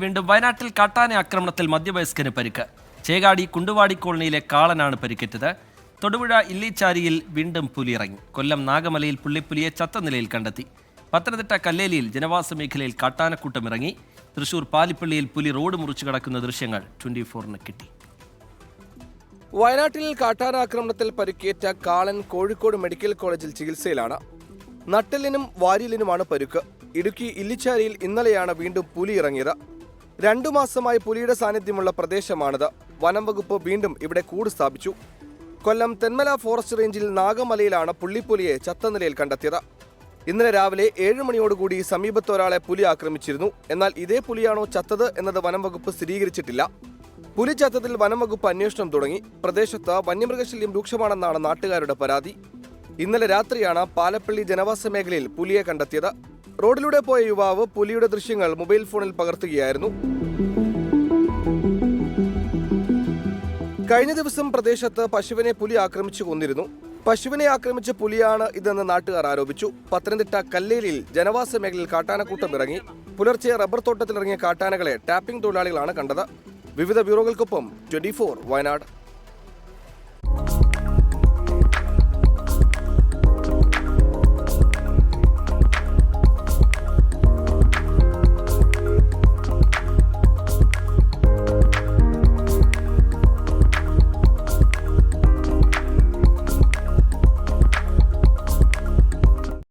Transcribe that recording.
വീണ്ടും വയനാട്ടിൽ കാട്ടാന ആക്രമണത്തിൽ മധ്യവയസ്കന് പരിക്ക്. ചേകാടി കുണ്ടുവാടി കോളനിയിലെ കാളനാണ് പരിക്കേറ്റത്. തൊടുപുഴ ഇല്ലിച്ചാരിയിൽ വീണ്ടും പുലി ഇറങ്ങി. കൊല്ലം നാഗമലയിൽ പുള്ളിപ്പുലിയെ ചത്ത നിലയിൽ കണ്ടെത്തി. പത്തനംതിട്ട കല്ലേലിയിൽ ജനവാസ മേഖലയിൽ കാട്ടാനക്കൂട്ടം ഇറങ്ങി. തൃശൂർ പാലിപ്പള്ളിയിൽ പുലി റോഡ് മുറിച്ചു കടക്കുന്ന ദൃശ്യങ്ങൾ 24-ന് കിട്ടി. വയനാട്ടിൽ കാട്ടാനാക്രമണത്തിൽ പരിക്കേറ്റ കാളൻ കോഴിക്കോട് മെഡിക്കൽ കോളേജിൽ ചികിത്സയിലാണ്. നട്ടെല്ലിനും വാരിയലിനുമാണ് പരുക്ക്. ഇടുക്കി ഇല്ലിച്ചാരിയിൽ ഇന്നലെയാണ് വീണ്ടും പുലി ഇറങ്ങിയത്. 2 മാസമായി പുലിയുടെ സാന്നിധ്യമുള്ള പ്രദേശമാണിത്. വനം വകുപ്പ് വീണ്ടും ഇവിടെ കൂട് സ്ഥാപിച്ചു. കൊല്ലം തെന്മല ഫോറസ്റ്റ് റേഞ്ചിൽ നാഗമലയിലാണ് പുള്ളിപ്പുലിയെ ചത്ത നിലയിൽ കണ്ടെത്തിയത്. ഇന്നലെ രാവിലെ 7 മണിയോടുകൂടി സമീപത്ത് ഒരാളെ പുലി ആക്രമിച്ചിരുന്നു. എന്നാൽ ഇതേ പുലിയാണോ ചത്തത് എന്നത് വനം വകുപ്പ് സ്ഥിരീകരിച്ചിട്ടില്ല. പുലി ചത്തതിൽ വനം വകുപ്പ് അന്വേഷണം തുടങ്ങി. പ്രദേശത്ത് വന്യമൃഗശല്യം രൂക്ഷമാണെന്നാണ് നാട്ടുകാരുടെ പരാതി. ഇന്നലെ രാത്രിയാണ് പാലപ്പള്ളി ജനവാസ മേഖലയിൽ പുലിയെ കണ്ടെത്തിയത്. റോഡിലൂടെ പോയ യുവാവ് പുലിയുടെ ദൃശ്യങ്ങൾ മൊബൈൽ ഫോണിൽ പകർത്തുകയായിരുന്നു. കഴിഞ്ഞ ദിവസം പ്രദേശത്ത് പശുവിനെ പുലി ആക്രമിച്ചു കൊന്നിരുന്നു. പശുവിനെ ആക്രമിച്ച പുലിയാണ് ഇതെന്ന് നാട്ടുകാർ ആരോപിച്ചു. പത്തനംതിട്ട കല്ലേലിയിൽ ജനവാസ മേഖലയിൽ കാട്ടാനക്കൂട്ടം ഇറങ്ങി. പുലർച്ചെ റബ്ബർ തോട്ടത്തിലിറങ്ങിയ കാട്ടാനകളെ ടാപ്പിംഗ് തൊഴിലാളികളാണ് കണ്ടത്. വിവിധ ബ്യൂറോകൾക്കൊപ്പം 24 വയനാട്.